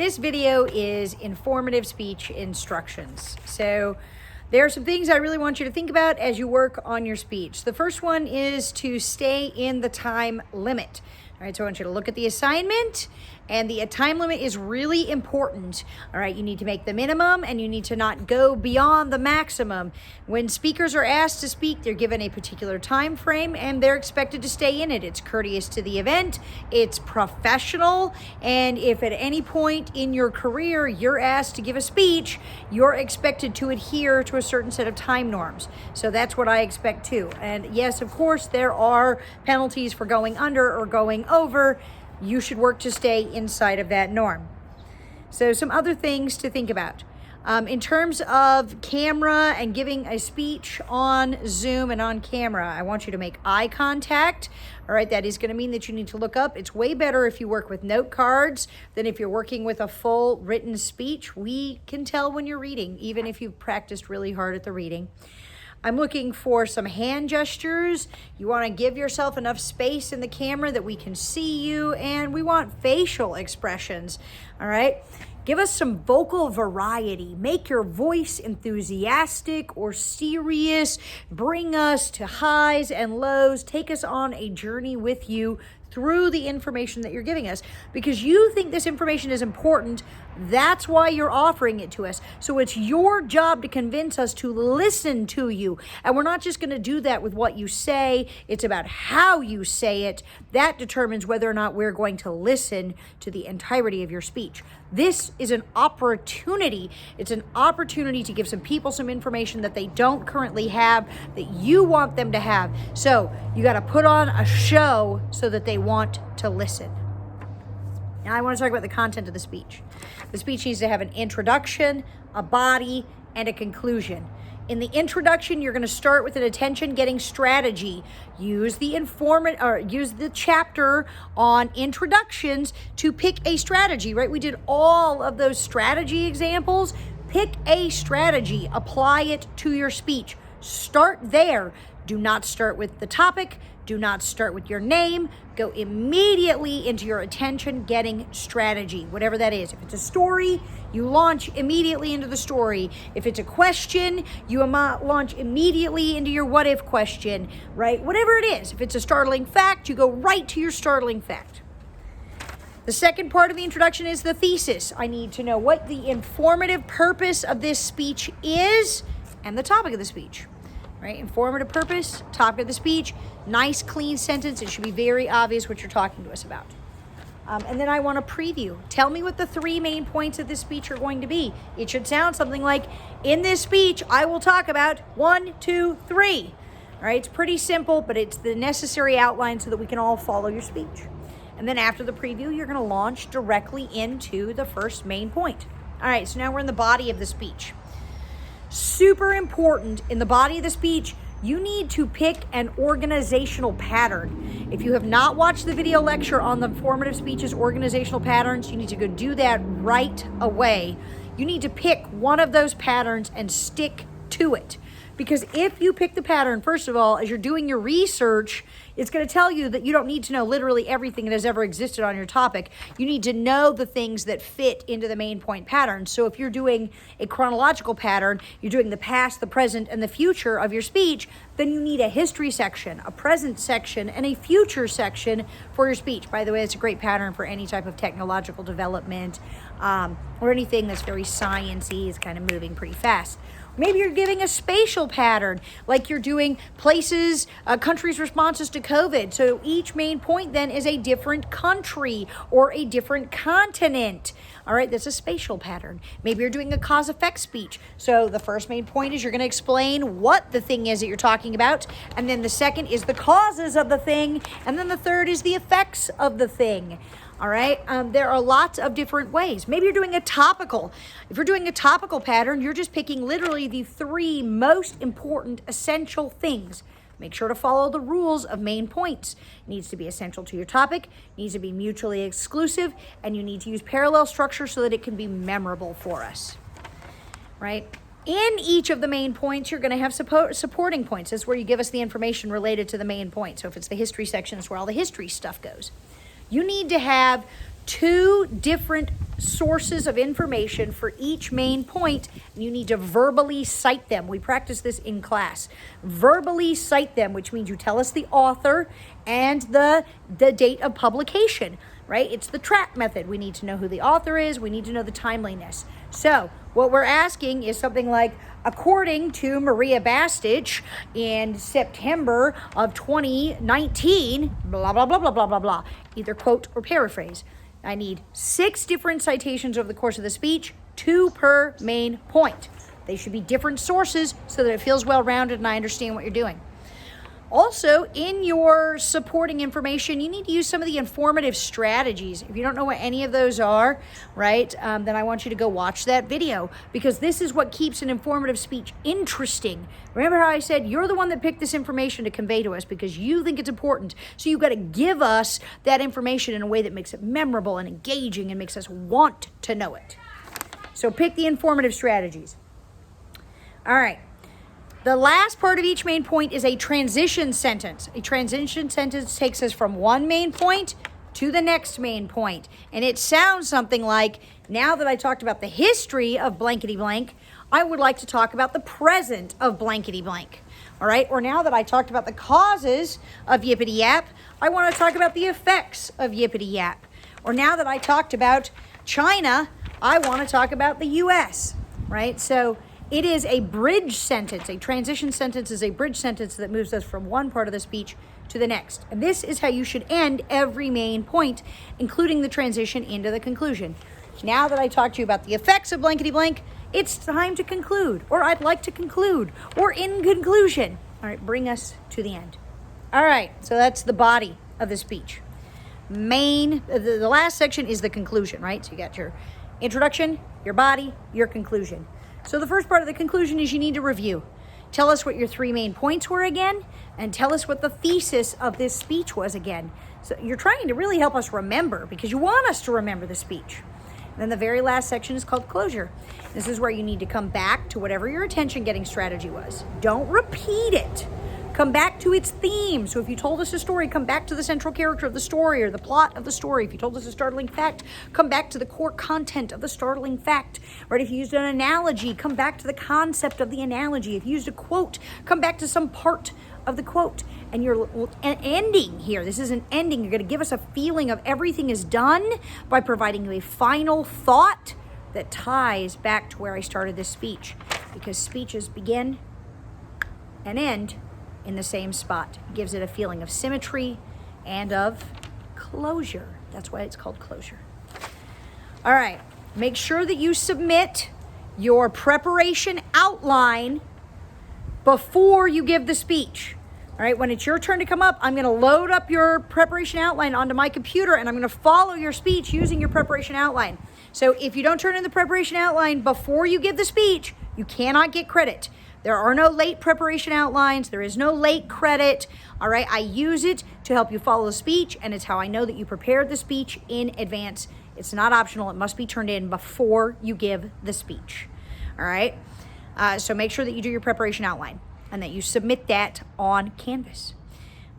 This video is informative speech instructions. So there are some things I really want you to think about as you work on your speech. The first one is to stay in the time limit. All right, so I want you to look at the assignment, and the time limit is really important. All right, you need to make the minimum and you need to not go beyond the maximum. When speakers are asked to speak, they're given a particular time frame and they're expected to stay in it. It's courteous to the event, it's professional, and if at any point in your career you're asked to give a speech, you're expected to adhere to a certain set of time norms. So that's what I expect too. And yes, of course, there are penalties for going under or going over. You should work to stay inside of that norm. So some other things to think about. In terms of camera and giving a speech on Zoom and on camera, I want you to make eye contact. All right, that is going to mean that you need to look up. It's way better if you work with note cards than if you're working with a full written speech. We can tell when you're reading, even if you've practiced really hard at the reading. I'm looking for some hand gestures. You want to give yourself enough space in the camera that we can see you, and we want facial expressions, all right? Give us some vocal variety. Make your voice enthusiastic or serious. Bring us to highs and lows. Take us on a journey with you through the information that you're giving us, because you think this information is important. That's why you're offering it to us. So it's your job to convince us to listen to you. And we're not just going to do that with what you say. It's about how you say it. That determines whether or not we're going to listen to the entirety of your speech. This is an opportunity. It's an opportunity to give some people some information that they don't currently have, that you want them to have. So you got to put on a show so that they want to listen. Now I want to talk about the content of the speech. The speech needs to have an introduction, a body, and a conclusion. In the introduction, you're going to start with an attention-getting strategy. Use the chapter on introductions to pick a strategy, right? We did all of those strategy examples. Pick a strategy, apply it to your speech. Start there. Do not start with the topic. Do not start with your name. Go immediately into your attention-getting strategy, whatever that is. If it's a story, you launch immediately into the story. If it's a question, you launch immediately into your what-if question, right? Whatever it is. If it's a startling fact, you go right to your startling fact. The second part of the introduction is the thesis. I need to know what the informative purpose of this speech is and the topic of the speech. Right? Informative purpose, topic of the speech, nice clean sentence. It should be very obvious what you're talking to us about. And then I want a preview. Tell me what the three main points of this speech are going to be. It should sound something like, in this speech, I will talk about 1, 2, 3. All right, it's pretty simple, but it's the necessary outline so that we can all follow your speech. And then after the preview, you're going to launch directly into the first main point. All right, so now we're in the body of the speech. Super important in the body of the speech, you need to pick an organizational pattern. If you have not watched the video lecture on the formative speeches organizational patterns, you need to go do that right away. You need to pick one of those patterns and stick to it. Because if you pick the pattern, first of all, as you're doing your research, it's going to tell you that you don't need to know literally everything that has ever existed on your topic. You need to know the things that fit into the main point pattern. So if you're doing a chronological pattern, you're doing the past, the present, and the future of your speech, then you need a history section, a present section, and a future section for your speech. By the way, it's a great pattern for any type of technological development or anything that's very sciencey, is kind of moving pretty fast. Maybe you're giving a spatial pattern, like you're doing places, countries' responses to COVID. So each main point then is a different country or a different continent. All right, that's a spatial pattern. Maybe you're doing a cause-effect speech. So the first main point is you're going to explain what the thing is that you're talking about. And then the second is the causes of the thing. And then the third is the effects of the thing. All right, there are lots of different ways. Maybe you're doing a topical. If you're doing a topical pattern, you're just picking literally the three most important essential things. Make sure to follow the rules of main points. It needs to be essential to your topic, needs to be mutually exclusive, and you need to use parallel structure so that it can be memorable for us, right? In each of the main points, you're going to have supporting points. That's where you give us the information related to the main point. So if it's the history section, that's where all the history stuff goes. You need to have two different sources of information for each main point, and you need to verbally cite them. We practice this in class. Verbally cite them, which means you tell us the author and the date of publication, right? It's the TRAP method. We need to know who the author is. We need to know the timeliness. So what we're asking is something like, according to Maria Bastich in September of 2019, blah, blah, blah, blah, blah, blah, blah. Either quote or paraphrase. I need 6 different citations over the course of the speech, 2 per main point. They should be different sources so that it feels well-rounded and I understand what you're doing. Also, in your supporting information, you need to use some of the informative strategies. If you don't know what any of those are, right, then I want you to go watch that video, because this is what keeps an informative speech interesting. Remember how I said you're the one that picked this information to convey to us because you think it's important. So you've got to give us that information in a way that makes it memorable and engaging and makes us want to know it. So pick the informative strategies. All right. The last part of each main point is a transition sentence. A transition sentence takes us from one main point to the next main point. And it sounds something like, now that I talked about the history of blankety blank, I would like to talk about the present of blankety blank. All right? Or now that I talked about the causes of yippity yap, I want to talk about the effects of yippity yap. Or now that I talked about China, I want to talk about the US, right? So it is a bridge sentence. A transition sentence is a bridge sentence that moves us from one part of the speech to the next. And this is how you should end every main point, including the transition into the conclusion. Now that I talked to you about the effects of blankety blank, it's time to conclude, or I'd like to conclude, or in conclusion. All right, bring us to the end. All right, so that's the body of the speech. The last section is the conclusion, right? So you got your introduction, your body, your conclusion. So the first part of the conclusion is you need to review. Tell us what your 3 main points were again, and tell us what the thesis of this speech was again. So you're trying to really help us remember, because you want us to remember the speech. And then the very last section is called closure. This is where you need to come back to whatever your attention-getting strategy was. Don't repeat it. Come back to its theme. So if you told us a story, come back to the central character of the story or the plot of the story. If you told us a startling fact, come back to the core content of the startling fact. Right? If you used an analogy, come back to the concept of the analogy. If you used a quote, come back to some part of the quote. And you're ending here. This is an ending. You're going to give us a feeling of everything is done by providing you a final thought that ties back to where I started this speech. Because speeches begin and end in the same spot. It gives it a feeling of symmetry and of closure. That's why it's called closure. All right. Make sure that you submit your preparation outline before you give the speech. All right. When it's your turn to come up, I'm going to load up your preparation outline onto my computer, and I'm going to follow your speech using your preparation outline. So if you don't turn in the preparation outline before you give the speech, you cannot get credit. There are no late preparation outlines. There is no late credit. All right. I use it to help you follow the speech, and it's how I know that you prepared the speech in advance. It's not optional. It must be turned in before you give the speech. All right. So make sure that you do your preparation outline and that you submit that on Canvas.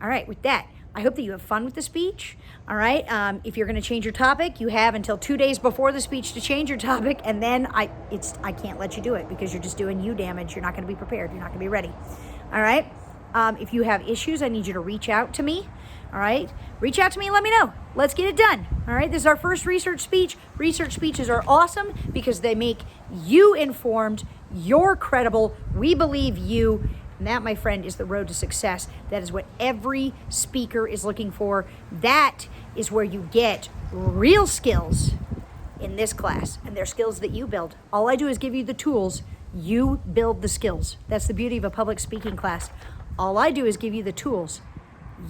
All right. With that, I hope that you have fun with the speech. All right. If you're going to change your topic, you have until 2 days before the speech to change your topic. And then I can't let you do it because you're just doing you damage. You're not going to be prepared. You're not going to be ready. All right. If you have issues, I need you to reach out to me. All right. Reach out to me and let me know. Let's get it done. All right. This is our first research speech. Research speeches are awesome because they make you informed. You're credible. We believe you. And that, my friend, is the road to success. That is what every speaker is looking for. That is where you get real skills in this class. And they're skills that you build. All I do is give you the tools. You build the skills. That's the beauty of a public speaking class. All I do is give you the tools.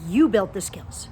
You build the skills.